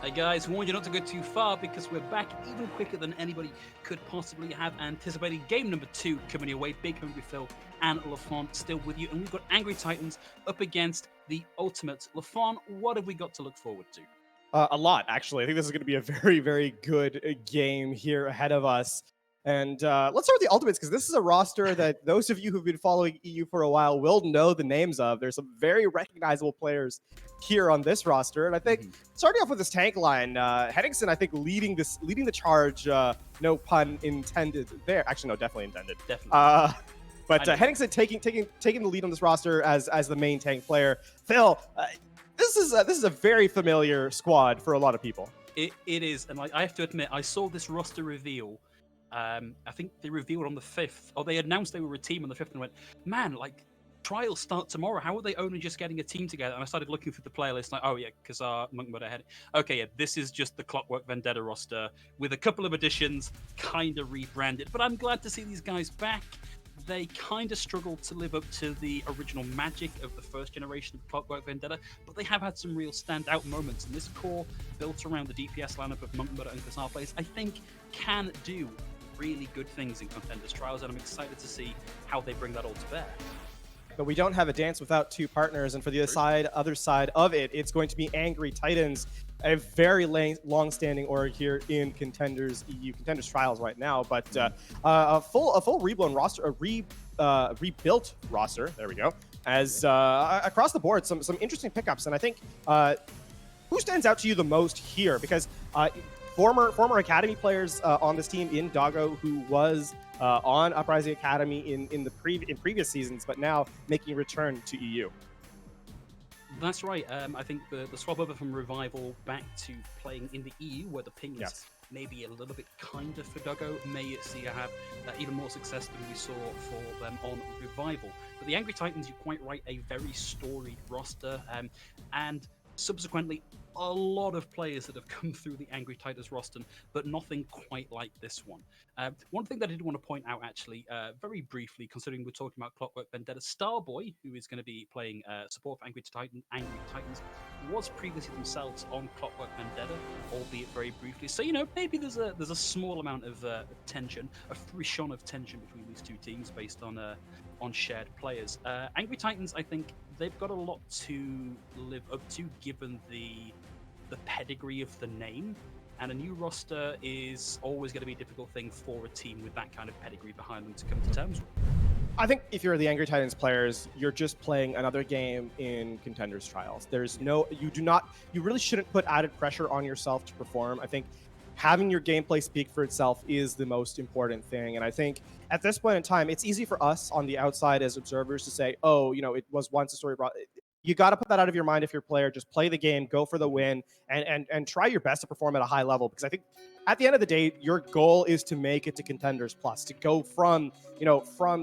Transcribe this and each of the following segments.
Hey guys, warned you not to go too far because we're back even quicker than anybody could possibly have anticipated. Game number 2 coming your way. Big Hungry Phil and LaFon still with you. And we've got Angry Titans up against the Ultimates. LaFon, what have we got to look forward to? A lot, actually. I think this is going to be a very, very good game here ahead of us. And let's start with the Ultimates, because this is a roster that those of you who've been following EU for a while will know the names of. There's some very recognizable players here on this roster. And I think starting off with this tank line, Henningsen, I think, leading the charge, no pun intended there. Actually, no, definitely intended. Definitely. But Henningsen taking the lead on this roster as the main tank player. Phil, this is a very familiar squad for a lot of people. It is, and I have to admit, I saw this roster reveal. I think they revealed on the 5th, or they announced they were a team on the 5th, and went, man, like, trials start tomorrow. How are they only just getting a team together? And I started looking through the playlist, like, oh yeah, because Monk Mudder had it. Okay, yeah, this is just the Clockwork Vendetta roster with a couple of additions, kind of rebranded. But I'm glad to see these guys back. They kind of struggled to live up to the original magic of the first generation of Clockwork Vendetta, but they have had some real standout moments. And this core, built around the DPS lineup of Monk Mudder and Kasar players, I think can do really good things in Contenders Trials, and I'm excited to see how they bring that all to bear. But we don't have a dance without two partners, and for the other side of it, it's going to be Angry Titans, a very long-standing org here in Contenders EU, Contenders Trials right now, but a full reblown roster, a rebuilt roster. There we go. As across the board, some interesting pickups, and I think who stands out to you the most here? Because former Academy players on this team in Doggo, who was on Uprising Academy in previous seasons, but now making a return to EU. That's right. I think the swap over from Revival back to playing in the EU, where the ping is maybe a little bit kinder for Doggo, may see her have even more success than we saw for them on Revival. But the Angry Titans, you're quite right, a very storied roster, and subsequently a lot of players that have come through the Angry Titans roster, but nothing quite like this one. One thing that I did want to point out, actually, very briefly, considering we're talking about Clockwork Vendetta, Starboy, who is going to be playing support for Angry Titans, was previously themselves on Clockwork Vendetta, albeit very briefly. So, you know, maybe there's a small amount of tension, a frisson of tension between these two teams based on shared players. Angry Titans, I think, they've got a lot to live up to, given the pedigree of the name, and a new roster is always going to be a difficult thing for a team with that kind of pedigree behind them to come to terms with. I think if you're the Angry Titans players, you're just playing another game in Contenders Trials. You really shouldn't put added pressure on yourself to perform. I think having your gameplay speak for itself is the most important thing. And I think at this point in time, it's easy for us on the outside as observers to say, oh, you know, it was once a story brought. You got to put that out of your mind if you're a player. Just play the game, go for the win, and try your best to perform at a high level. Because I think at the end of the day, your goal is to make it to Contenders Plus, to go from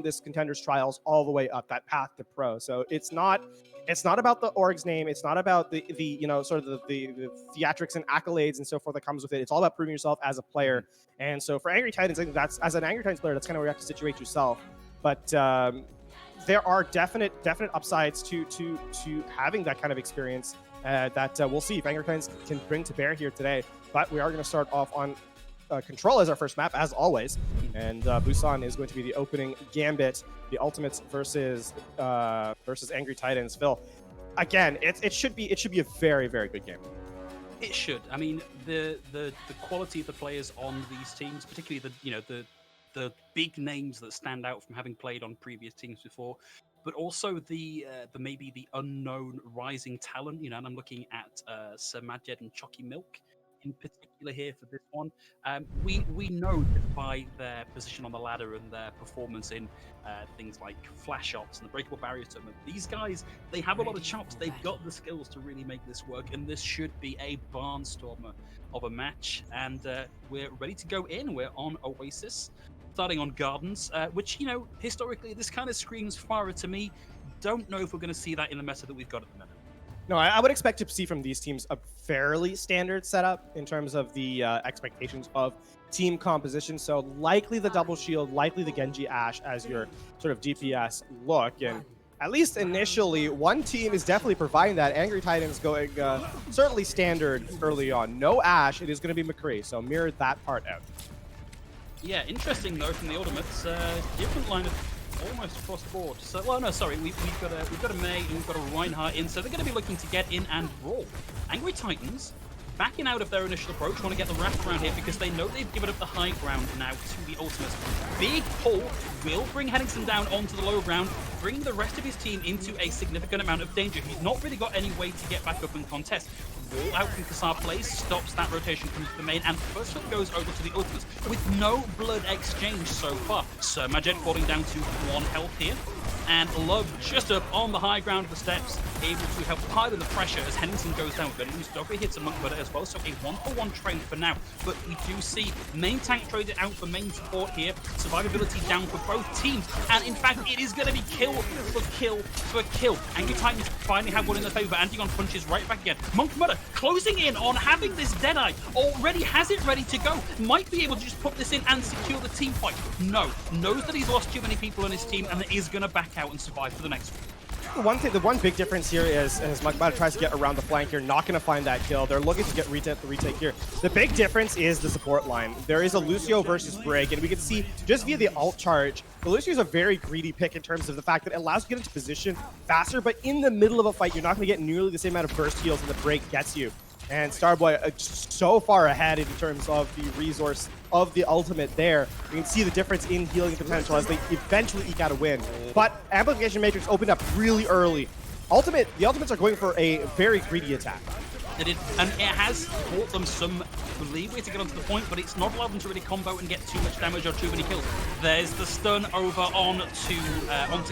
this Contenders Trials all the way up that path to pro. So it's not about the org's name. It's not about the theatrics and accolades and so forth that comes with it. It's all about proving yourself as a player. And so for Angry Titans, I think that's, as an Angry Titans player, that's kind of where you have to situate yourself. But there are definite upsides to having that kind of experience that we'll see if Angry Titans can bring to bear here today. But we are going to start off on Control as our first map, as always. And Busan is going to be the opening gambit, the Ultimates versus Angry Titans. Phil, again, it should be a very, very good game. It should. I mean, the quality of the players on these teams, particularly the big names that stand out from having played on previous teams before, but also the maybe the unknown rising talent. You know, and I'm looking at Sir Majed and Chocky Milk in particular here for this one. We know that by their position on the ladder and their performance in things like flash ops and the breakable barrier tournament, these guys, they have a lot of chops. They've got the skills to really make this work, and this should be a barnstormer of a match. And we're ready to go in. We're on Oasis, starting on Gardens, which, you know, historically, this kind of screams Pharah to me. Don't know if we're going to see that in the meta that we've got at the minute. No, I would expect to see from these teams a fairly standard setup in terms of the expectations of team composition. So likely the double shield, likely the Genji Ashe as your sort of DPS look. And at least initially, one team is definitely providing that. Angry Titans going certainly standard early on. No Ashe, it is going to be McCree, so mirror that part out. Yeah, interesting though from the Ultimates, different line of almost across the board. So, well, no, sorry, we've got a May and we've got a Reinhardt in, so they're going to be looking to get in and brawl. Angry Titans backing out of their initial approach, want to get the wrap around here because they know they've given up the high ground now to the Ultimates. Big pull will bring Henningsen down onto the low ground, bring the rest of his team into a significant amount of danger. He's not really got any way to get back up and contest. Wall out from Kassar plays, stops that rotation, comes to the main, and first one goes over to the Ultimates with no blood exchange so far. Sir Majed falling down to 1 health here. And Love just up on the high ground of the steps, able to help pile the pressure as Henningsen goes down. Going to lose Dogger, hits a Monk Butter as well, so a 1-for-1 trade for now. But we do see main tank traded out for main support here, survivability down for both teams, and in fact it is going to be kill for kill for kill. Angry Titans finally have one in their favor. Antigon punches right back again. Monk Butter closing in on having this Deadeye, already has it ready to go, might be able to just put this in and secure the team fight. No, knows that he's lost too many people on his team and is going to back out and survive for the next one. The one big difference here is as Magmata tries to get around the flank here, not going to find that kill. They're looking to get the retake here. The big difference is the support line. There is a Lucio versus Brig, and we can see just via the ult charge, the Lucio is a very greedy pick in terms of the fact that it allows you to get into position faster, but in the middle of a fight, you're not going to get nearly the same amount of burst heals that the Brig gets you. And Starboy just so far ahead in terms of the resource of the ultimate there. You can see the difference in healing potential as they eventually eke out a win. But Amplification Matrix opened up really early. The Ultimates are going for a very greedy attack. They did, and it has brought them some leeway to get onto the point, but it's not allowed them to really combo and get too much damage or too many kills. There's the stun over onto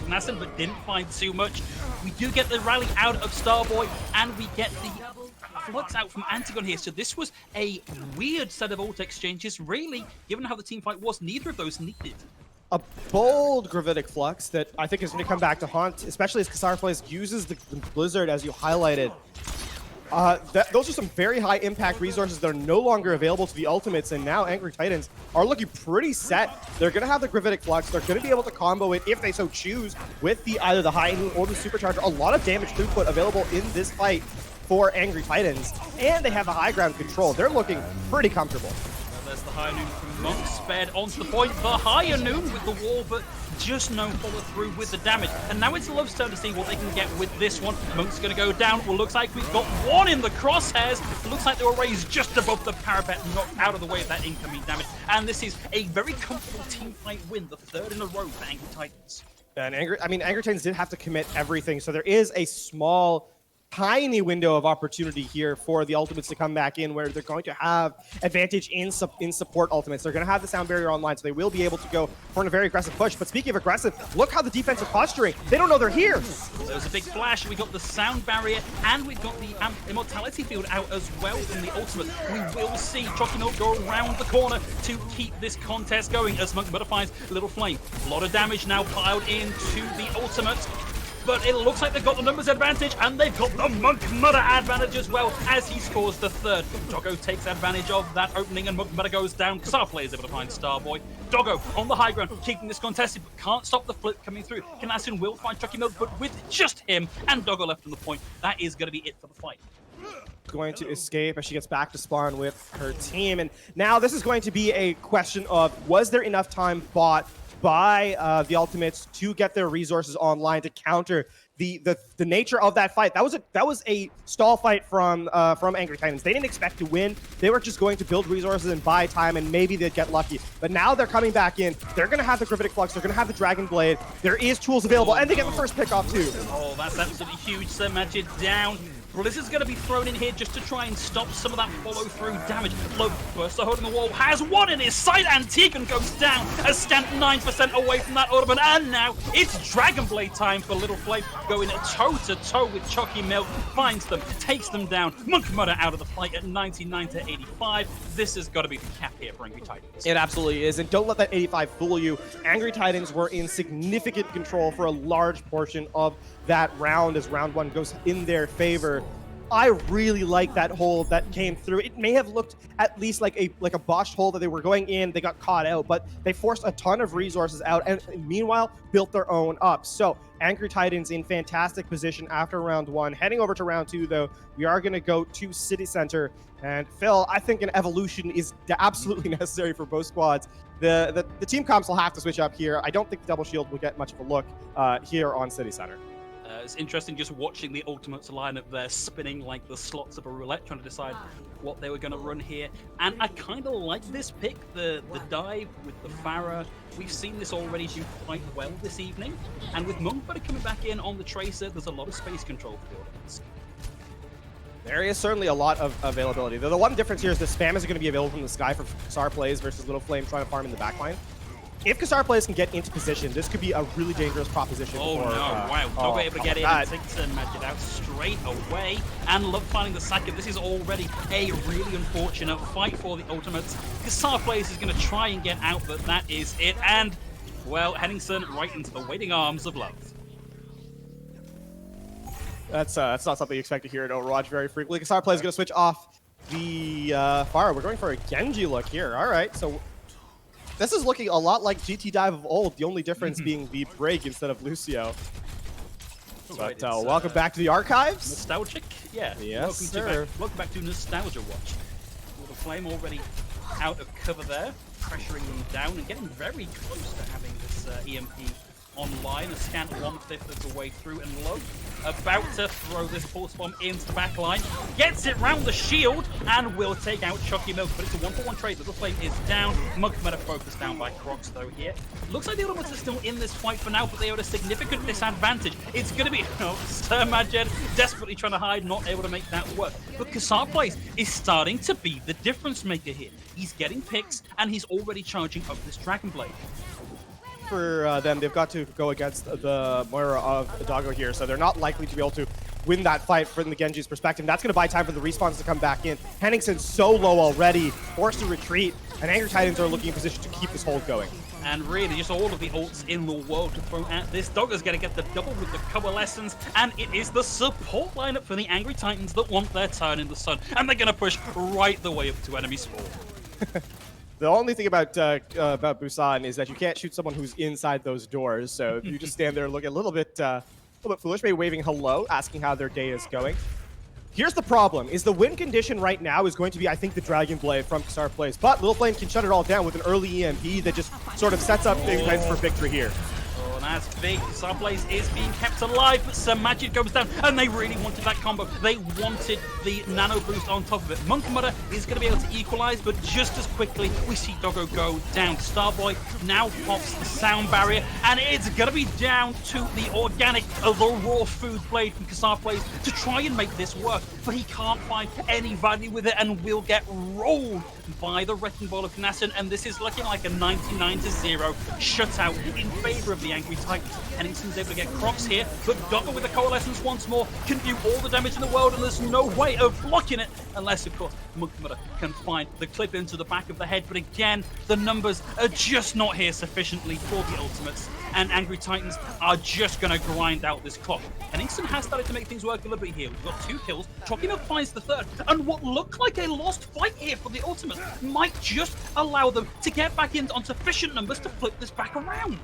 Gnassen, but didn't find too much. We do get the rally out of Starboy, and we get the flux out from Antigon here. So this was a weird set of ult exchanges. Really, given how the team fight was, neither of those needed. A bold Gravitic Flux that I think is going to come back to haunt, especially as Kassar plays, uses the Blizzard as you highlighted. Those are some very high impact resources that are no longer available to the Ultimates, and now Angry Titans are looking pretty set. They're going to have the Gravitic Flux. They're going to be able to combo it if they so choose with either the High Noon or the Supercharger. A lot of damage throughput available in this fight for Angry Titans, and they have the high ground control. They're looking pretty comfortable. Well, there's the High Noon from Monk, spared onto the point. The Higher Noon with the wall, but just no follow through with the damage. And now it's Love's turn to see what they can get with this one. Monk's going to go down. Well, looks like we've got one in the crosshairs. It looks like they were raised just above the parapet, knocked out of the way of that incoming damage. And this is a very comfortable team fight win, the third in a row for Angry Titans. And Angry Titans did have to commit everything, so there is a small, tiny window of opportunity here for the Ultimates to come back in, where they're going to have advantage in support Ultimates. They're going to have the sound barrier online, so they will be able to go for a very aggressive push. But speaking of aggressive, look how the defense are posturing. They don't know they're here. There's a big flash. We got the sound barrier, and we've got the immortality field out as well from the Ultimate. We will see Chucky Milk go around the corner to keep this contest going as Monk butterflies Little Flame. A lot of damage now piled into the Ultimate. But it looks like they've got the numbers advantage, and they've got the Monk Mudder advantage as well as he scores the third. Doggo takes advantage of that opening, and Monk Mudder goes down. Kassar is able to find Starboy. Doggo on the high ground, keeping this contested, but can't stop the flip coming through. Kanasin will find Chucky Milk, but with just him and Doggo left on the point, that is going to be it for the fight. Going to escape as she gets back to spawn with her team. And now this is going to be a question of, was there enough time bought by the Ultimates to get their resources online to counter the nature of that fight? That was a stall fight from Angry Titans. They didn't expect to win. They were just going to build resources and buy time, and maybe they'd get lucky. But now they're coming back in. They're going to have the Gravitic Flux. They're going to have the Dragon Blade. There is tools available, and they get the first pick off too. Oh, that's absolutely huge. Sir Majid down. Blizzard's going to be thrown in here just to try and stop some of that follow-through damage. Love bursts the holding the wall, has one in his sight, and Tegan goes down, a scant 9% away from that Audubon, and now it's Dragon Blade time for Little Flame, going toe-to-toe with Chucky Milk, finds them, takes them down. Monk Mudder out of the fight at 99 to 85. This has got to be the cap here for Angry Titans. It absolutely is, and don't let that 85 fool you. Angry Titans were in significant control for a large portion of that round as round one goes in their favor. I really like that hold that came through. It may have looked at least like a botched hold that they were going in, they got caught out, but they forced a ton of resources out and meanwhile built their own up. So Angry Titans in fantastic position after round 1. Heading over to round 2 though, we are going to go to City Center. And Phil, I think an evolution is absolutely necessary for both squads. The team comps will have to switch up here. I don't think the double shield will get much of a look here on City Center. It's interesting just watching the Ultimates lineup there, spinning like the slots of a roulette, trying to decide what they were going to run here. And I kind of like this pick, the dive with the Pharah. We've seen this already do quite well this evening. And with Monkbutter coming back in on the Tracer, there's a lot of space control for the Ultimates. There is certainly a lot of availability. The one difference here is the spam is going to be available from the sky for Kassar plays versus Little Flame trying to farm in the backline. If Kassar players can get into position, this could be a really dangerous proposition. Oh no, wow. Doggo able to get in and takes and match it out straight away. And love finding the second. This is already a really unfortunate fight for the Ultimates. Kassar players is going to try and get out, but that is it. And, well, Henningsen right into the waiting arms of love. That's not something you expect to hear in Overwatch very frequently. Kassar players going to switch off the Pharah. We're going for a Genji look here. All right, so this is looking a lot like GT Dive of old, the only difference being the break instead of Lucio. But welcome back to the archives. Nostalgic? Yeah. Yes, Welcome back to Nostalgia Watch. Little Flame already out of cover there, pressuring them down and getting very close to having this EMP online. A scant 1/5 of the way through, and Low about to throw this pulse bomb into the back line. Gets it round the shield and will take out Chucky Milk, but it's a 1-for-1 trade. Little Flame is down. Meta focused down by Crocs though here. Looks like the Ultimates are still in this fight for now, but they are at a significant disadvantage. It's going to be Sir Majed desperately trying to hide, not able to make that work. But Kassar Plays is starting to be the difference maker here. He's getting picks and he's already charging up this Dragon Blade. For them, they've got to go against the Moira of Doggo here, so they're not likely to be able to win that fight from the Genji's perspective. That's going to buy time for the respawns to come back in. Henningsen's so low already, forced to retreat, and Angry Titans are looking in position to keep this hold going. And really, just all of the ults in the world to throw at this. Doggo's going to get the double with the Coalescence, and it is the support lineup for the Angry Titans that want their turn in the sun, and they're going to push right the way up to enemy spawn. The only thing about Busan is that you can't shoot someone who's inside those doors, so you just stand there looking a little bit foolish, maybe waving hello, asking how their day is going. Here's the problem, is the win condition right now is going to be, I think, the Dragon Blade from Kassar Plays, but Little Flame can shut it all down with an early EMP that just sort of sets up big events for victory here. Oh, and that's big. Kassar Plays is being kept alive, but Sir Majid goes down, and they really wanted that combo. They wanted the nano boost on top of it. Monkmutter is going to be able to equalize, but just as quickly, we see Doggo go down. Starboy now pops the sound barrier, and it's going to be down to the organic, the raw food blade from Kassar Plays to try and make this work, but he can't find any value with it and will get rolled by the Wrecking Ball of Knassen, and this is looking like a 99-0 shutout in favor of the Angry Titans. Henningsen's able to get Crocs here, but Doggo with the Coalescence once more can do all the damage in the world, and there's no way of blocking it unless, of course, Monkmutter can find the clip into the back of the head. But again, the numbers are just not here sufficiently for the Ultimates, and Angry Titans are just going to grind out this clock. Henningsen has started to make things work a little bit here. We've got 2 kills. Chucky Milk finds the 3rd, and what looked like a lost fight here for the Ultimates might just allow them to get back in on sufficient numbers to flip this back around.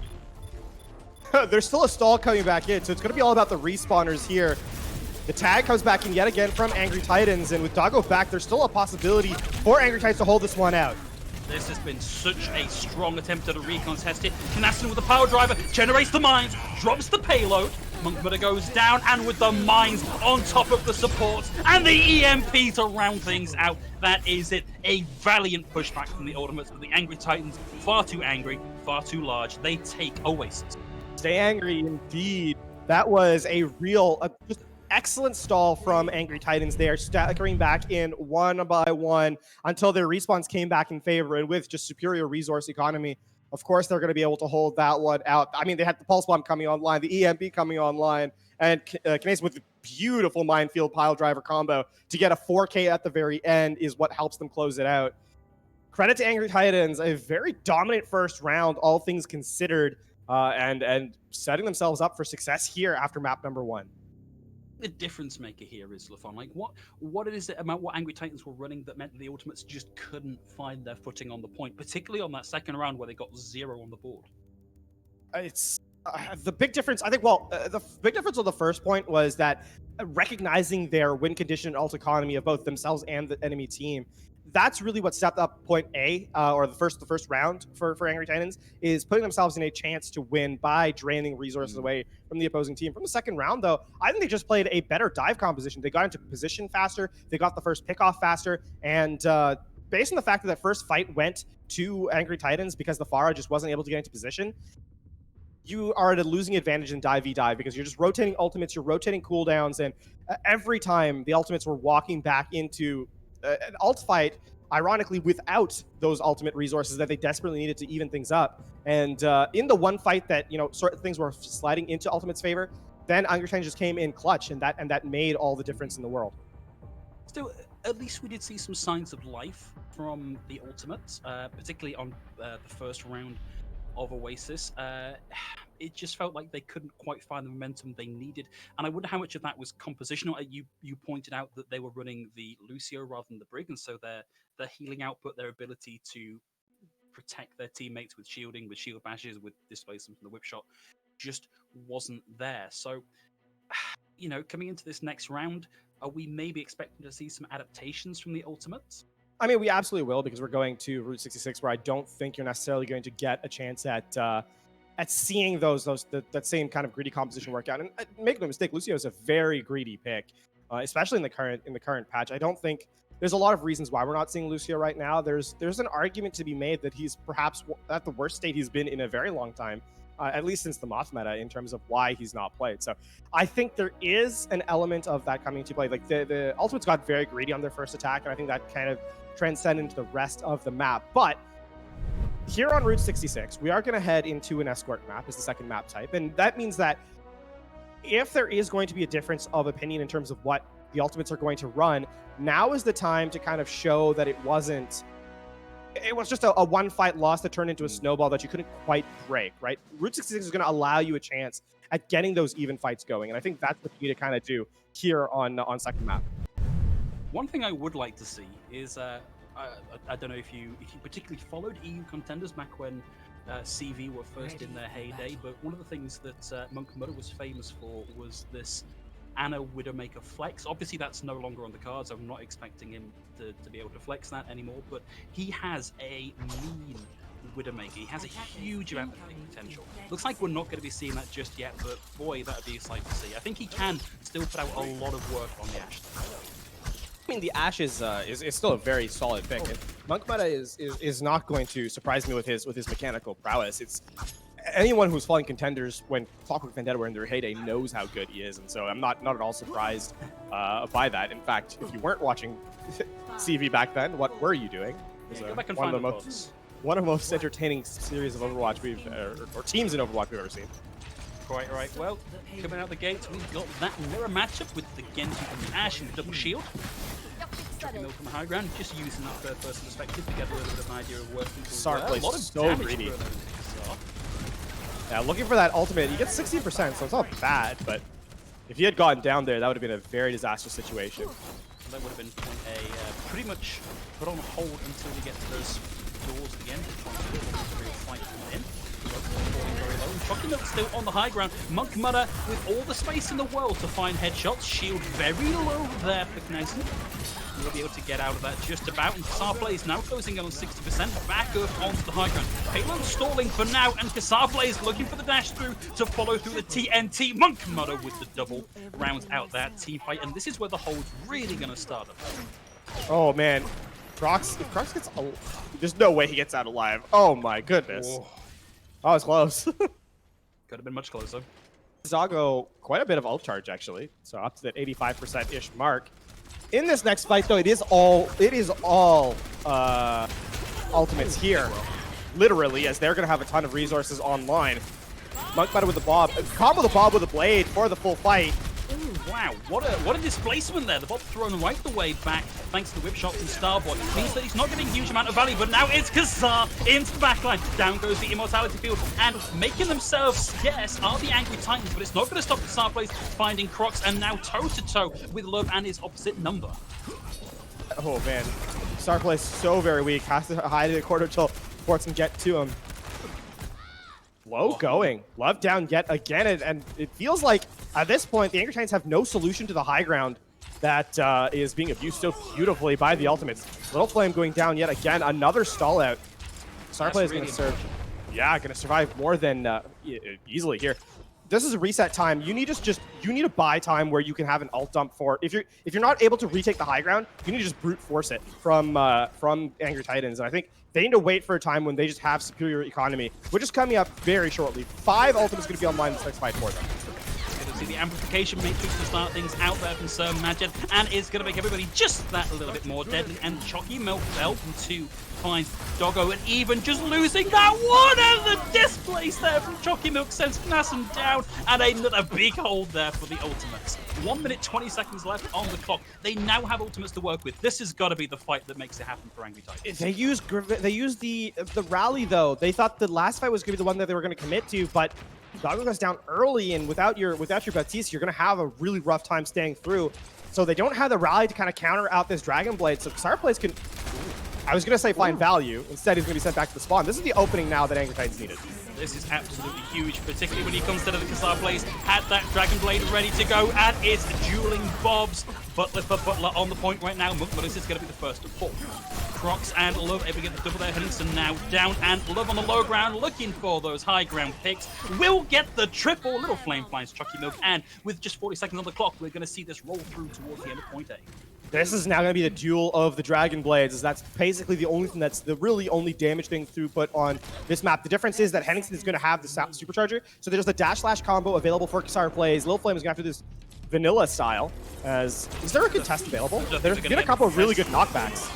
There's still a stall coming back in, so it's going to be all about the respawners here. The tag comes back in yet again from Angry Titans, and with Doggo back, there's still a possibility for Angry Titans to hold this one out. This has been such a strong attempt at a recontest here. Knassen with the power driver, generates the mines, drops the payload. Monkmutter goes down, and with the mines on top of the supports and the EMP to round things out, that is it. A valiant pushback from the Ultimates, but the Angry Titans, far too angry, far too large. They take Oasis. Stay angry indeed. That was a real, just excellent stall from Angry Titans. They are staggering back in one by one until their respawns came back in favor, and with just superior resource economy, of course, they're going to be able to hold that one out. I mean, they had the Pulse Bomb coming online, the EMP coming online, and Knassen with the beautiful Minefield Pile Driver combo to get a 4K at the very end is what helps them close it out. Credit to Angry Titans, a very dominant first round, all things considered, and setting themselves up for success here after map number 1. the difference maker here is, Lafon? Like, what is it about what Angry Titans were running that meant that the Ultimates just couldn't find their footing on the point, particularly on that second round where they got 0 on the board? It's the big difference. I think. Well, the big difference on the first point was that recognizing their win condition and ult economy of both themselves and the enemy team. That's really what stepped up point A, or the first round for Angry Titans, is putting themselves in a chance to win by draining resources away from the opposing team. From the second round, though, I think they just played a better dive composition. They got into position faster, they got the first pick off faster, and based on the fact that first fight went to Angry Titans because the Pharah just wasn't able to get into position, you are at a losing advantage in dive v dive because you're just rotating ultimates, you're rotating cooldowns, and every time the ultimates were walking back into an ult fight, ironically without those ultimate resources that they desperately needed to even things up. And in the one fight that, sort of things were sliding into Ultimate's favor, then Angry Titans just came in clutch, and that made all the difference in the world. Still, at least we did see some signs of life from the Ultimates, particularly on the first round of Oasis. It just felt like they couldn't quite find the momentum they needed, and I wonder how much of that was compositional. You pointed out that they were running the Lucio rather than the Brig, and so their healing output, their ability to protect their teammates with shielding, with shield bashes, with displacement from the whip shot, just wasn't there. So, coming into this next round, are we maybe expecting to see some adaptations from the Ultimates? I mean, we absolutely will, because we're going to Route 66, where I don't think you're necessarily going to get a chance at seeing that same kind of greedy composition work out. And make no mistake, Lucio is a very greedy pick, especially in the current patch. I don't think there's a lot of reasons why we're not seeing Lucio right now. There's an argument to be made that he's perhaps at the worst state he's been in a very long time, at least since the Moth meta, in terms of why he's not played. So I think there is an element of that coming into play. Like the Ultimates got very greedy on their first attack, and I think that kind of transcended into the rest of the map. But here on Route 66, we are going to head into an escort map as the second map type. And that means that if there is going to be a difference of opinion in terms of what the Ultimates are going to run, now is the time to kind of show that it was just a one-fight loss that turned into a snowball that you couldn't quite break, right? Route 66 is going to allow you a chance at getting those even fights going. And I think that's what you need to kind of do here on second map. One thing I would like to see is, I don't know if you particularly followed EU Contenders back when CV were first in their heyday, but one of the things that Monk Mudder was famous for was this Ana Widowmaker flex. Obviously, that's no longer on the cards. I'm not expecting him to be able to flex that anymore, but he has a mean Widowmaker. He has a huge amount of potential. Looks like we're not going to be seeing that just yet, but boy, that would be a sight to see. I think he can still put out a lot of work on the Ashe. I mean, the Ashe is still a very solid pick. And Monk Meta is not going to surprise me with his mechanical prowess. It's anyone who's following Contenders when Clockwork Vendetta were in their heyday knows how good he is, and so I'm not at all surprised by that. In fact, if you weren't watching CV back then, what were you doing? Go back and find the most one of the most entertaining series of Overwatch or teams in Overwatch we've ever seen. Quite right. Well, coming out the gates, we've got that mirror matchup with the Genji and the Ashe and the double shield. Dropping milk on the high ground, just using that third-person perspective to get a little bit of an idea of working. Sark plays so greedy. Yeah, looking for that ultimate. He gets 16%, so it's not bad, but if he had gotten down there, that would have been a very disastrous situation. That would have been point A, pretty much put on hold until we get to those doors again. Fight in. Very low. Chucky Milk still on the high ground. Monk Mudder with all the space in the world to find headshots. Shield very low there for Kneisen. He'll be able to get out of that just about. And Kasarplay is now closing in on 60%. Back up onto the high ground. Payload stalling for now, and Kasarplay is looking for the dash through to follow through the TNT. Monk Mudder with the double rounds out that team fight, and this is where the hole's really going to start up. Oh man, if Crocs gets, there's no way he gets out alive. Oh my goodness. Oh. That was close. Could have been much closer. Zago, quite a bit of ult charge actually, so up to that 85%-ish mark. In this next fight though, it is all ultimates here, literally, as they're gonna have a ton of resources online. Monk Meta with the Bob, combo the Bob with a blade for the full fight. Wow, what a displacement there. The bomb thrown right the way back, thanks to the whip shot from Starboy. Means that he's not getting a huge amount of value, but now it's Kazar into the backline. Down goes the Immortality Field, and making themselves scarce are the Angry Titans, but it's not going to stop Kazar Plays finding Crocs, and now toe-to-toe with Love and his opposite number. Oh man, Starplay is so very weak. Has to hide in the corner till Sports can get to him. Low going. Love down yet again, and it feels like at this point the Angry Titans have no solution to the high ground that is being abused so beautifully by the ultimates. Little Flame going down yet again. Another stall out. Starplay is going to serve. Yeah, going to survive more than easily here. This is a reset time. You need to buy time where you can have an ult dump for. If you're not able to retake the high ground, you need to just brute force it from Angry Titans. And I think they need to wait for a time when they just have superior economy, which is coming up very shortly. 5 ultimates going to be online this next fight for them. See the amplification matrix to start things out there from Sir Majid, and it's going to make everybody just that little bit more deadly. And Chalky Milk helping to find Doggo, and even just losing that one, and the displace there from Chalky Milk sends Knassen down, and another big hold there for the ultimates. 1 minute 20 seconds left on the clock. They now have ultimates to work with. This has got to be the fight that makes it happen for Angry Titans. They use the rally though. They thought the last fight was going to be the one that they were going to commit to, but Doggo goes down early, and without your Baptiste, you're going to have a really rough time staying through. So they don't have the rally to kind of counter out this Dragon Blade. So Xar Plays can, I was going to say find value. Instead, he's going to be sent back to the spawn. This is the opening now that Angry Titans needed. This is absolutely huge, particularly when he comes to the Kazar Plays, had that Dragon Blade ready to go, and it's dueling Bobs. Butler for Butler on the point right now. This is going to be the first of 4. Crocs and Love able to get the double there. Henningsen now down, and Love on the low ground looking for those high ground picks. Will get the triple. Little Flame finds Chucky Milk, and with just 40 seconds on the clock, we're going to see this roll through towards the end of point A. This is now going to be the duel of the Dragon Blades, as that's basically the only thing that's the really only damage thing throughput on this map. The difference is that Henningsen is going to have the supercharger, so there's a dash slash combo available for Xar Plays. Little Flame is going to have to do this vanilla style. Is there a contest available? There's been a couple of really good knockbacks.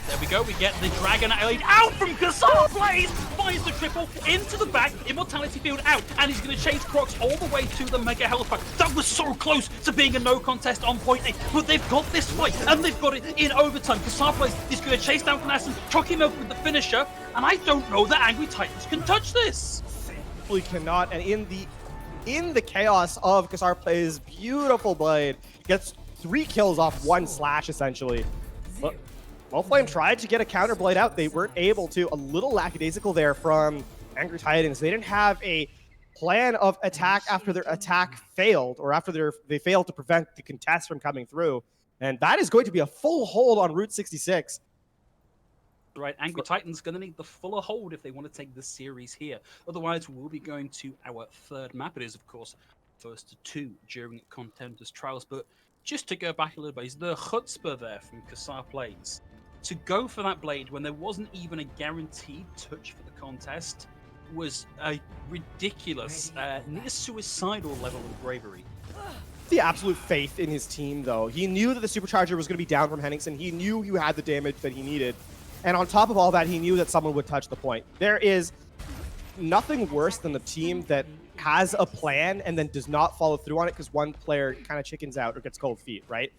There we go, we get the Dragon Blade out from Kazar Plays, finds the triple into the back, Immortality Field out, and he's going to chase Crocs all the way to the Mega Health Pack. That was so close to being a no contest on point A, but they've got this fight, and they've got it in overtime. Kazar Plays is going to chase down Knassen, Chucky Milk with the finisher, and I don't know that Angry Titans can touch this. Simply cannot, and in the chaos of Kazar Plays' beautiful blade, gets 3 kills off 1 slash, essentially. Well, Flame tried to get a counter blade out. They weren't able to. A little lackadaisical there from Angry Titans. They didn't have a plan of attack after their attack failed, or after they failed to prevent the contest from coming through. And that is going to be a full hold on Route 66. Right, Angry Titans going to need the fuller hold if they want to take this series here. Otherwise, we'll be going to our 3rd map. It is, of course, first to 2 during Contenders trials. But just to go back a little bit, is the chutzpah there from Kazar Plays to go for that blade when there wasn't even a guaranteed touch for the contest was a ridiculous, near suicidal level of bravery. The absolute faith in his team, though. He knew that the supercharger was going to be down from Henningsen. He knew he had the damage that he needed. And on top of all that, he knew that someone would touch the point. There is nothing worse than the team that has a plan and then does not follow through on it because one player kind of chickens out or gets cold feet, right?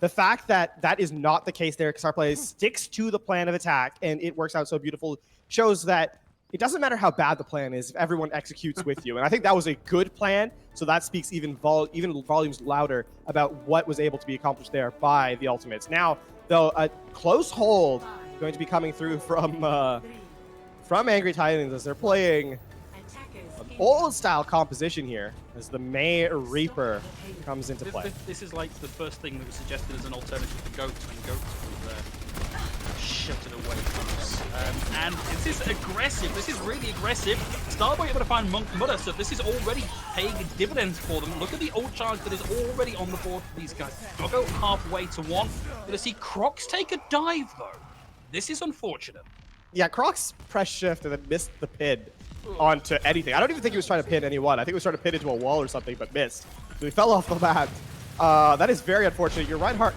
The fact that that is not the case there, Kazar Plays sticks to the plan of attack, and it works out so beautiful, shows that it doesn't matter how bad the plan is if everyone executes with you. And I think that was a good plan, so that speaks even volumes louder about what was able to be accomplished there by the Ultimates. Now, though, a close hold going to be coming through from Angry Titans as they're playing an old-style composition here as the May Reaper comes into play. This is like the first thing that was suggested as an alternative to Goat, and Goat was shut it away from us. And this is aggressive. This is really aggressive. Starboy able to find Monk Mother, so this is already paying dividends for them. Look at the ult charge that is already on the board for these guys. I'll go halfway to 1. Gonna see Crocs take a dive, though. This is unfortunate. Yeah, Crocs press shift and then missed the pin onto anything. I don't even think he was trying to pin anyone. I think he was trying to pin into a wall or something, but missed. So he fell off the map. That is very unfortunate. Your Reinhardt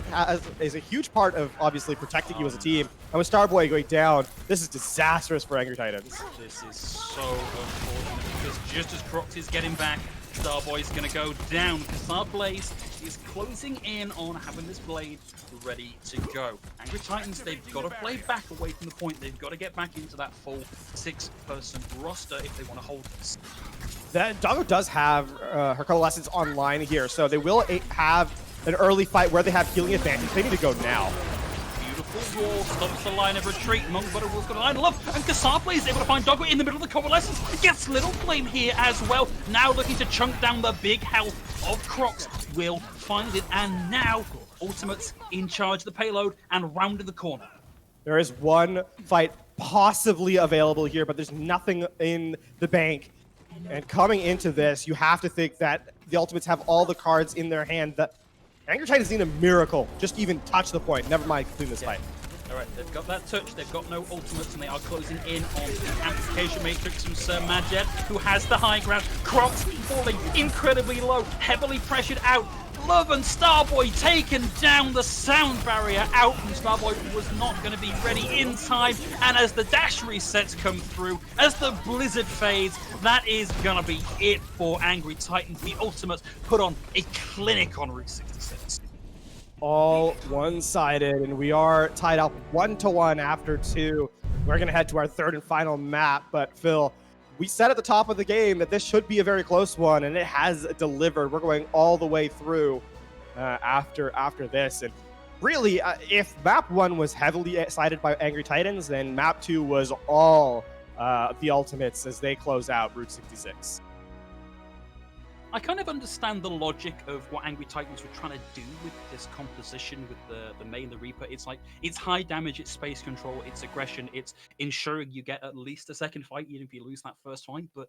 is a huge part of, obviously, protecting you as a team. And with Starboy going down, this is disastrous for Angry Titans. This is so unfortunate because just as Crocs is getting back, Starboy's gonna go down because our Blaze is closing in on having this blade ready to go. Angry Titans, they've got to play back away from the point. They've got to get back into that full 6-person roster if they want to hold this. That Doggo does have her Coalescence online here, so they will have an early fight where they have healing advantage. They need to go now. Beautiful roar stops the line of retreat. Monk Butterwell's got a line of love, and Kasapa is able to find Doggo in the middle of the Coalescence. Gets Little Flame here as well. Now looking to chunk down the big health of Crocs. Will find it, and now Ultimate's in charge of the payload and rounded the corner. There is one fight possibly available here, but there's nothing in the bank. And coming into this, you have to think that the Ultimates have all the cards in their hand. That Angry Titans need a miracle just to even touch the point. Never mind clean this fight. All right, they've got that touch, they've got no ultimates, and they are closing in on the amplification matrix from Sir Madjet, who has the high ground. Crocs falling incredibly low, heavily pressured out. Love and Starboy taken down. The sound barrier out from Starboy was not going to be ready in time. And as the dash resets come through, as the blizzard fades, that is going to be it for Angry Titans. The Ultimates put on a clinic on Route 66. All one-sided, and we are tied up 1-1 after 2. We're going to head to our third and final map, but Phil, we said at the top of the game that this should be a very close one, and it has delivered. We're going all the way through after this. And really, if map 1 was heavily sided by Angry Titans, then map 2 was all the Ultimates as they close out Route 66. I kind of understand the logic of what Angry Titans were trying to do with this composition with the Mei and the Reaper. It's like, it's high damage, it's space control, it's aggression, it's ensuring you get at least a second fight, even if you lose that first fight. But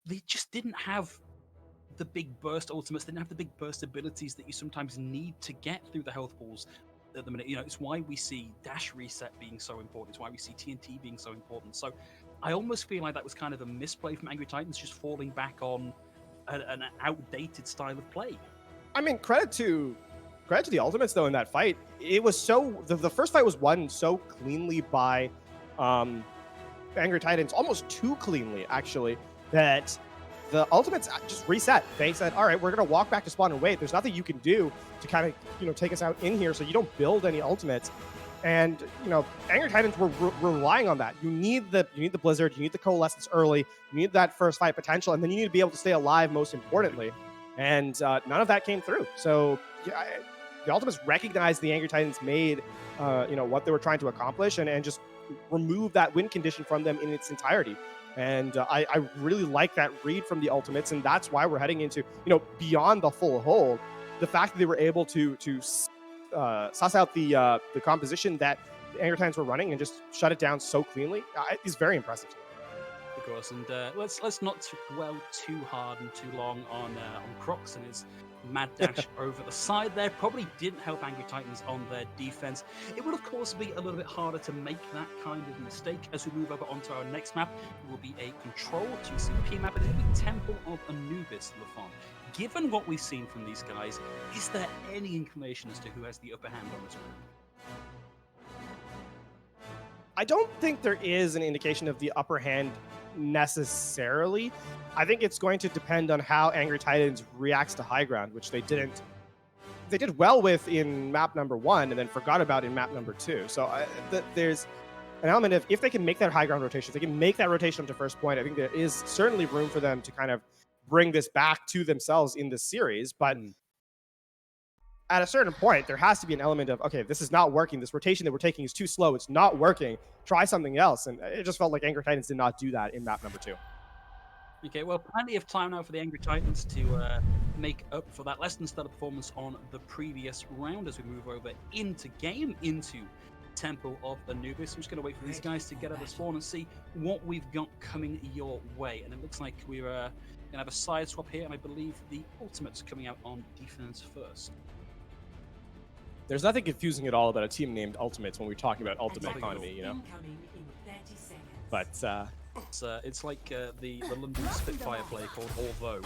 they just didn't have the big burst ultimates, they didn't have the big burst abilities that you sometimes need to get through the health pools at the minute. You know, it's why we see dash reset being so important. It's why we see TNT being so important. So I almost feel like that was kind of a misplay from Angry Titans, just falling back on an outdated style of play. I mean, credit to the Ultimates though in that fight. It was so the first fight was won so cleanly by Angry Titans, almost too cleanly actually, that the Ultimates just reset. They said, all right, we're gonna walk back to spawn and wait. There's nothing you can do to kind of, you know, take us out in here, so you don't build any Ultimates. And, you know, Angry Titans were relying on that. You need the Blizzard, you need the Coalescence early, you need that first fight potential, and then you need to be able to stay alive, most importantly. And none of that came through. So yeah, the Ultimates recognized the Angry Titans made, you know, what they were trying to accomplish, and just remove that win condition from them in its entirety. And I really like that read from the Ultimates, and that's why we're heading into, you know, beyond the full hold. The fact that they were able to suss out the composition that the Angry Titans were running and just shut it down so cleanly is very impressive. Of course, and let's not dwell too hard and too long on Crocs and his mad dash over the side there. Probably didn't help Angry Titans on their defense. It will of course be a little bit harder to make that kind of mistake as we move over onto our next map. It will be a Control 2CP map, and it will be Temple of Anubis, Lafon. Given what we've seen from these guys, is there any inclination as to who has the upper hand on this one? I don't think there is an indication of the upper hand necessarily. I think it's going to depend on how Angry Titans reacts to high ground, which they didn't. They did well with in map number 1 and then forgot about in map number 2. So there's an element of, if they can make that high ground rotation, if they can make that rotation up to first point, I think there is certainly room for them to kind of bring this back to themselves in this series. But at a certain point, there has to be an element of, okay, this is not working. This rotation that we're taking is too slow. It's not working. Try something else. And it just felt like Angry Titans did not do that in map number 2. Okay, well, plenty of time now for the Angry Titans to make up for that less than stellar performance on the previous round as we move over into Temple of Anubis. I'm just going to wait for these guys to get out of spawn and see what we've got coming your way. And it looks like we're going to have a side swap here, and I believe the Ultimates coming out on defense first. There's nothing confusing at all about a team named Ultimates when we're talking about Ultimate Economy, you know? But it's like the London Spitfire play called Although.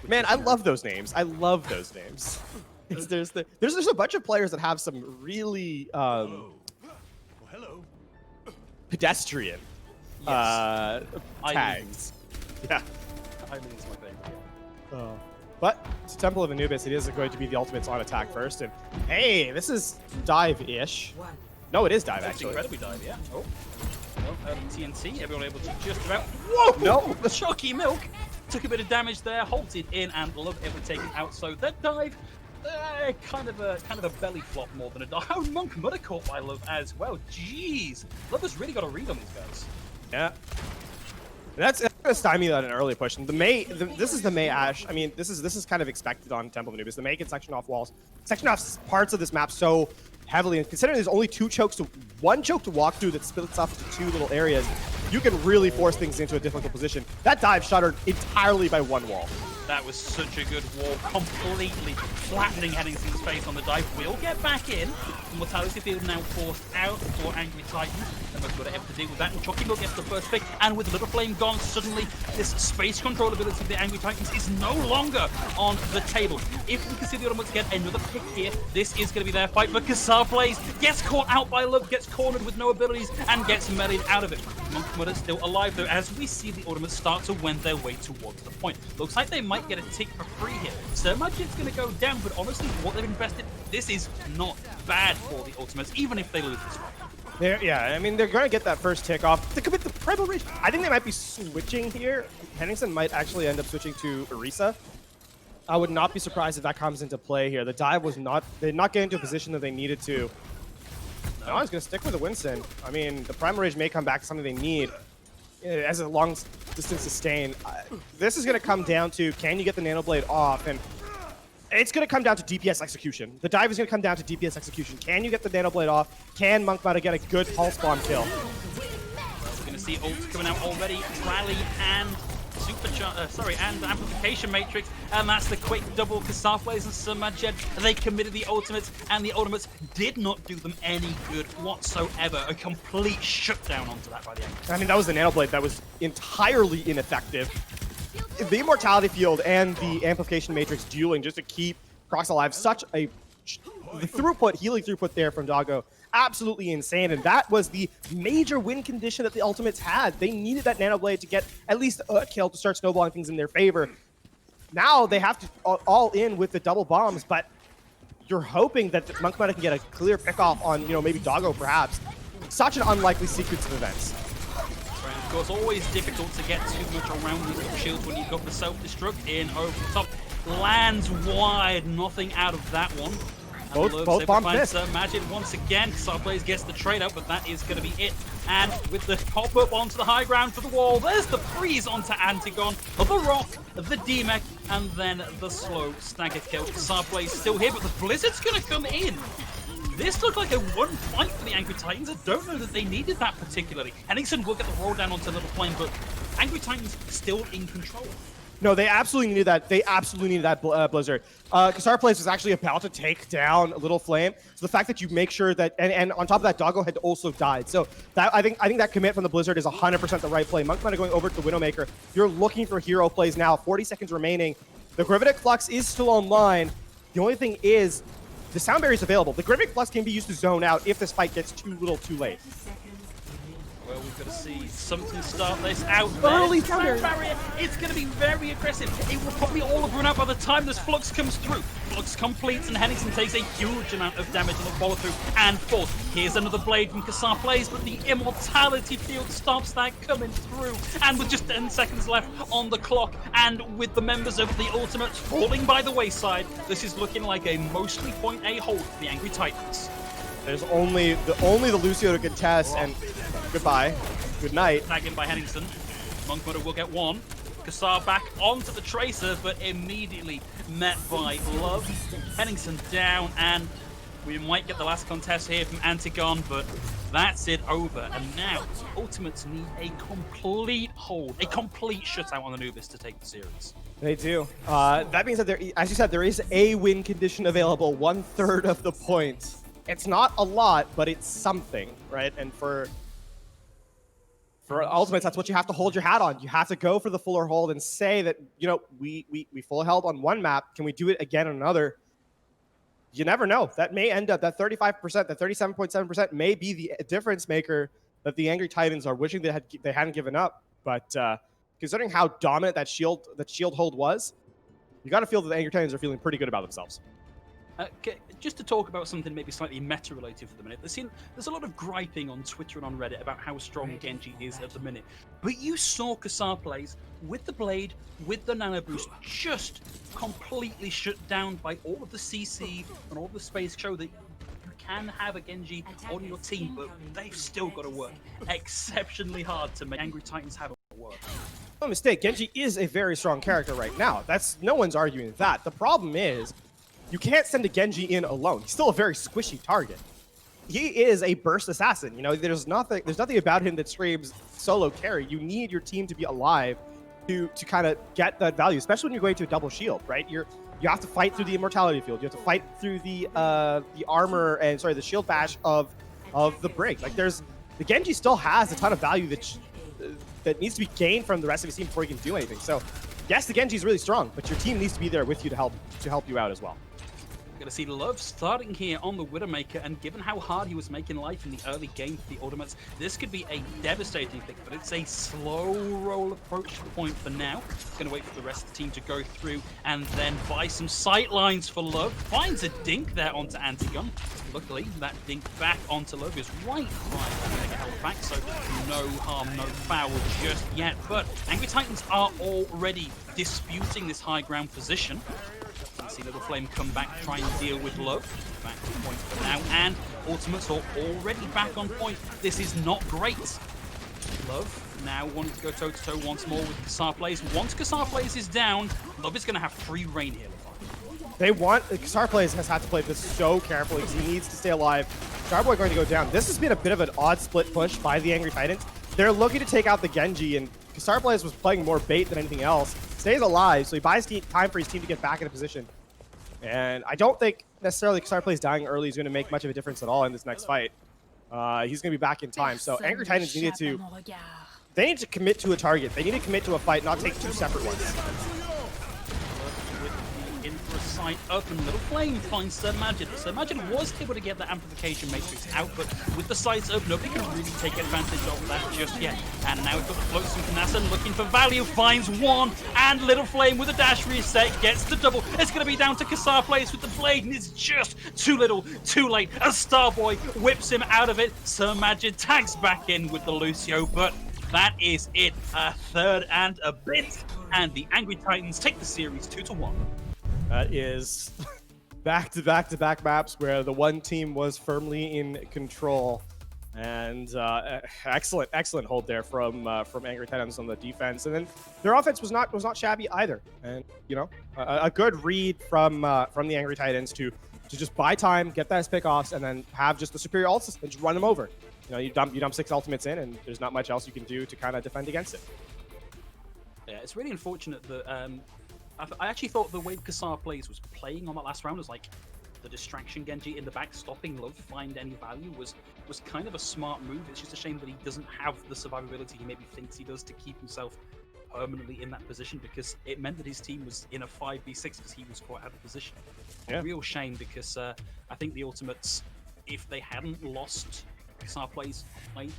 Man, I love those names. I love those names. There's a bunch of players that have some really pedestrian tags. Yeah. Eileen's my favorite. But it's Temple of Anubis. It is going to be the ultimates on attack first. And hey, this is dive-ish. No, it is dive, That's actually. incredibly dive, yeah. Oh. Well, TNT, everyone able to just about... Whoa! No. The Shocky Milk took a bit of damage there, halted in, and Love able to take it out. So that dive, kind of a belly flop more than a dive. Oh, Monk Mudder caught by Love as well. Jeez. Love has really got a read on these guys. Yeah. That's going to stymie that an early push. And this is the Mei Ash. I mean, this is kind of expected on Temple of Anubis. The Mei can section off walls, section off parts of this map so heavily. And considering there's only one choke to walk through that splits off into 2 little areas, you can really force things into a difficult position. That dive shuttered entirely by 1 wall. That was such a good wall, completely flattening Henningsen's face on the dive. Will get back in. Mortality Field now forced out for Angry Titans. And we've got to have to deal with that. And Chucky Milk gets the first pick. And with Little Flame gone, suddenly this space control ability of the Angry Titans is no longer on the table. If we can see the Automates get another pick here, this is going to be their fight. But Kassar Blaze gets caught out by Love, gets cornered with no abilities, and gets meleeed out of it. Monk Mudder still alive though, as we see the Automates start to wend their way towards the point. Looks like they might get a tick for free here. So Magic's going to go down, but honestly, what they've invested, this is not bad for the Ultimates, even if they lose this one. Yeah, I mean, they're going to get that first tick off. To commit the Primal Rage, I think they might be switching here. Henningsen might actually end up switching to Orisa. I would not be surprised if that comes into play here. The dive was not, they did not get into a position that they needed to. No, I was going to stick with the Winston. I mean, the Primal Rage may come back to something they need as a long distance sustain. This is going to come down to, can you get the Nano Blade off? And it's going to come down to DPS execution. The dive is going to come down to DPS execution. Can you get the Nano Blade off? Can Monk Mudder get a good pulse bomb kill? We're going to see ults coming out already. Rally and and Amplification Matrix, and that's the quick double. Kassar Blaze and Samajed, they committed the ultimates, and the ultimates did not do them any good whatsoever. A complete shutdown onto that by the end. I mean, that was the Nano Blade that was entirely ineffective. The Immortality Field and the Amplification Matrix dueling just to keep Crocs alive. Such a healing throughput there from Doggo. Absolutely insane, and that was the major win condition that the Ultimates had. They needed that Nano Blade to get at least a kill to start snowballing things in their favor. Now they have to all in with the double bombs, but you're hoping that Monk Mudder can get a clear pick-off on, maybe Doggo perhaps. Such an unlikely sequence of events. Right, of course, always difficult to get too much around these shields when you've got the self-destruct in over the top. Lands wide, nothing out of that one. Both bombs missed. Magic once again. Kassar Blaze gets the trade out, but that is going to be it. And with the pop up onto the high ground for the wall, there's the freeze onto Antigon, the rock, the D-Mech, and then the slow stagger kill. Kassar Blaze still here, but the Blizzard's going to come in. This looked like a one fight for the Angry Titans. I don't know that they needed that particularly. Henningsen will get the roll down onto Little Flame, but Angry Titans still in control. No, they absolutely needed that. They absolutely needed that Blizzard. Kassar Blaze was actually about to take down Little Flame. So the fact that you make sure that, and on top of that, Doggo had also died. So that I think that commit from the Blizzard is 100% the right play. Monk Mudder going over to the Widowmaker. You're looking for hero plays now. 40 seconds remaining. The Gravitic Flux is still online. The only thing is, the Sound Barrier is available. The Gravitic Flux can be used to zone out if this fight gets too late. Well, we've got to see something start this out. Early Sound Barrier. It's going to be very aggressive. It will probably all have run out by the time this Flux comes through. Flux completes, and Henningsen takes a huge amount of damage on the follow through and falls. Here's another blade from Kassar Blaze, but the Immortality Field stops that coming through. And with just 10 seconds left on the clock, and with the members of the Ultimates falling by the wayside, this is looking like a mostly point A hold for the Angry Titans. There's only the Lucio to contest, and goodbye. Good night. Tagged by Henningsen. Monk Mudder will get one. Kassar back onto the Tracer, but immediately met by Love. Henningsen down, and we might get the last contest here from Antigon, but that's it over. And now, Ultimates need a complete hold, a complete shutout on Anubis to take the series. They do. That means that, as you said, there is a win condition available, 1/3 of the points. It's not a lot, but it's something, right? And for Ultimates, that's what you have to hold your hat on. You have to go for the fuller hold and say that, we full held on one map. Can we do it again on another? You never know. That may end up, that 35%, that 37.7% may be the difference maker that the Angry Titans are wishing they hadn't given up. But considering how dominant that shield hold was, you got to feel that the Angry Titans are feeling pretty good about themselves. Just to talk about something maybe slightly meta-related for the minute, there's a lot of griping on Twitter and on Reddit about how strong Genji is at the minute. But you saw Kasar plays with the Blade, with the Nano Boost, just completely shut down by all of the CC and all of the space show that you can have a Genji on your team, but they've still got to work exceptionally hard to make Angry Titans have it work. No mistake, Genji is a very strong character right now. No one's arguing that. The problem is, you can't send a Genji in alone. He's still a very squishy target. He is a burst assassin. You know, there's nothing about him that screams solo carry. You need your team to be alive to kind of get that value, especially when you're going to a double shield, right? You have to fight through the immortality field. You have to fight through the armor and the shield bash of the Brig. Like the Genji still has a ton of value that needs to be gained from the rest of his team before he can do anything. So yes, the Genji is really strong, but your team needs to be there with you to help you out as well. Gonna see Love starting here on the Widowmaker, and given how hard he was making life in the early game for the Ultimates, this could be a devastating pick, but it's a slow roll approach to the point for now. Gonna wait for the rest of the team to go through and then buy some sight lines for Love. Finds a dink there onto Antigun. Luckily, that dink back onto Love is right by Mega Health back, so no harm, no foul just yet. But Angry Titans are already disputing this high ground position. See Little Flame come back, try and deal with Love. Back to point for now, and Ultimates are already back on point. This is not great. Love now wanting to go toe-to-toe once more with Kasar Plays. Once Kasar Plays is down, Love is going to have free reign here. Kasar Plays has had to play this so carefully because he needs to stay alive. Starboy going to go down. This has been a bit of an odd split push by the Angry Titans. They're looking to take out the Genji, and Kasar Plays was playing more bait than anything else. Stays alive, so he buys time for his team to get back into position. And I don't think necessarily Kasar Plays dying early is going to make much of a difference at all in this next fight. He's going to be back in time. So Angry Titans need to commit to a target. They need to commit to a fight, not take two separate ones. In for a sight up, and Little Flame finds Sir Magid. Sir Magid was able to get the amplification matrix out, but with the sights up, nobody can really take advantage of that just yet. And now we've got the floats from Knassen looking for value, finds one, and Little Flame with a dash reset gets the double. It's going to be down to Kasar Plays with the Blade, and it's just too little, too late. As Starboy whips him out of it, Sir Magid tags back in with the Lucio, but that is it. A third and a bit, and the Angry Titans take the series 2-1. That is back-to-back maps where the one team was firmly in control, and excellent hold there from Angry Titans on the defense, and then their offense was not shabby either. And you know, a good read from the Angry Titans to just buy time, get those pickoffs, and then have just the superior ults and just run them over. You know, you dump 6 ultimates in, and there's not much else you can do to kind of defend against it. Yeah, it's really unfortunate that. I actually thought the way Kasar Plays was playing on that last round was like the distraction Genji in the back, stopping Love find any value was kind of a smart move. It's just a shame that he doesn't have the survivability he maybe thinks he does to keep himself permanently in that position, because it meant that his team was in a 5v6 because he was quite out of position. Yeah. A real shame, because I think the Ultimates, if they hadn't lost Kasar Plays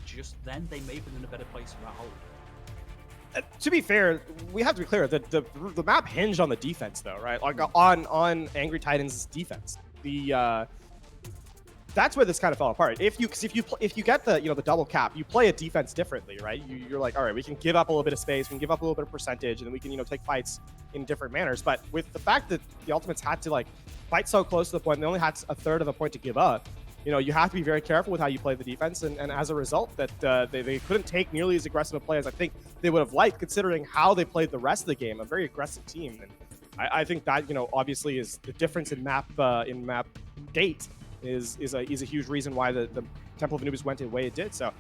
just then, they may have been in a better place for that hold. To be fair, we have to be clear that the map hinged on the defense, though, right? Like on Angry Titans' defense. That's where this kind of fell apart. If you get the double cap, you play a defense differently, right? You're like, all right, we can give up a little bit of space, we can give up a little bit of percentage, and then we can take fights in different manners. But with the fact that the Ultimates had to fight so close to the point, they only had a third of a point to give up. You have to be very careful with how you play the defense, and as a result, that they couldn't take nearly as aggressive a play as I think they would have liked, considering how they played the rest of the game. A very aggressive team, and I think that obviously is the difference in map gate is a huge reason why the Temple of Anubis went the way it did. So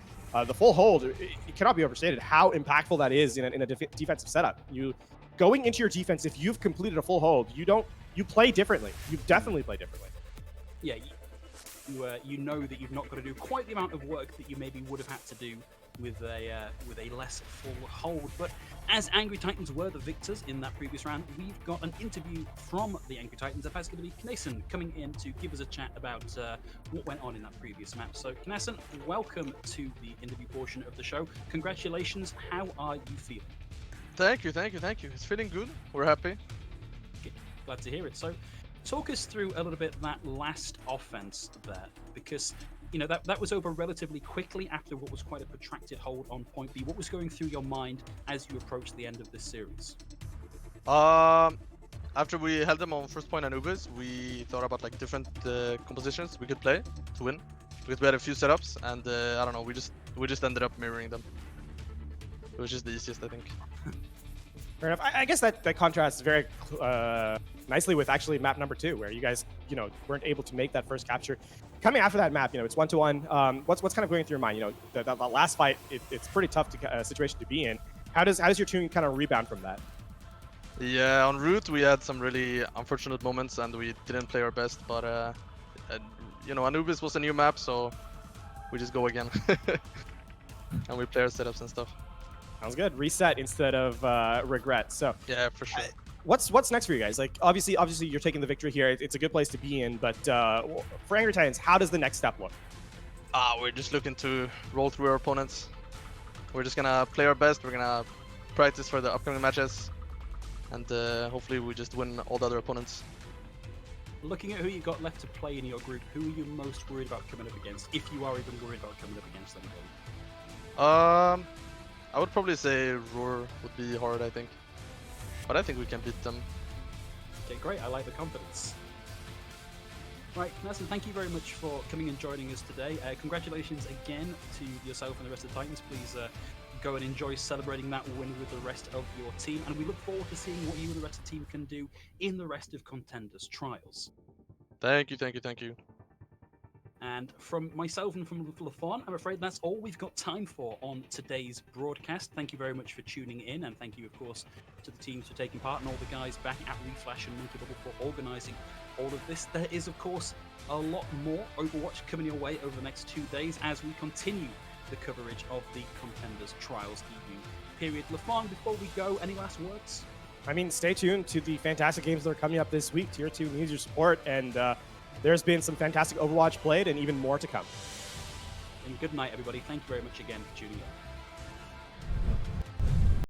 the full hold, it cannot be overstated how impactful that is in a defensive setup. You going into your defense, if you've completed a full hold, you play differently. You definitely play differently. Yeah. You know that you've not got to do quite the amount of work that you maybe would have had to do with a less full hold. But as Angry Titans were the victors in that previous round, we've got an interview from the Angry Titans. That's going to be Knassen coming in to give us a chat about what went on in that previous map. So Knassen, welcome to the interview portion of the show. Congratulations. How are you feeling? Thank you. It's feeling good. We're happy. glad to hear it. So, talk us through a little bit that last offense there, because that was over relatively quickly after what was quite a protracted hold on point B. What was going through your mind as you approached the end of this series? After we held them on first point Anubis, we thought about like different compositions we could play to win, because we had a few setups, and I don't know, we just ended up mirroring them. It was just the easiest, I think. Fair enough. I guess that contrasts very nicely with actually map number 2, where you guys weren't able to make that first capture. Coming after that map, it's 1-1. What's kind of going through your mind? The last fight, it's pretty tough situation to be in. How does your team kind of rebound from that? Yeah, en route we had some really unfortunate moments and we didn't play our best, but Anubis was a new map, so we just go again. And we play our setups and stuff. Sounds good. Reset instead of regret. So yeah, for sure. What's next for you guys? Like obviously you're taking the victory here. It's a good place to be in, but for Angry Titans, how does the next step look? We're just looking to roll through our opponents. We're just gonna play our best. We're gonna practice for the upcoming matches. And hopefully we just win all the other opponents. Looking at who you got left to play in your group, who are you most worried about coming up against, if you are even worried about coming up against them? I would probably say Roar would be hard, I think. But I think we can beat them. Okay, great. I like the confidence. Right, Nelson, thank you very much for coming and joining us today. Congratulations again to yourself and the rest of the Titans. Please go and enjoy celebrating that win with the rest of your team, and we look forward to seeing what you and the rest of the team can do in the rest of Contenders trials. Thank you. And from myself and from Lafon, I'm afraid that's all we've got time for on today's broadcast. Thank you very much for tuning in, and thank you, of course, to the teams for taking part, and all the guys back at Reflash and Monkey Bubble for organising all of this. There is, of course, a lot more Overwatch coming your way over the next 2 days as we continue the coverage of the Contenders Trials EU period. Lafon, before we go, any last words? I mean, stay tuned to the fantastic games that are coming up this week. Tier 2 needs your support, and there's been some fantastic Overwatch played and even more to come. And good night, everybody. Thank you very much again for tuning in.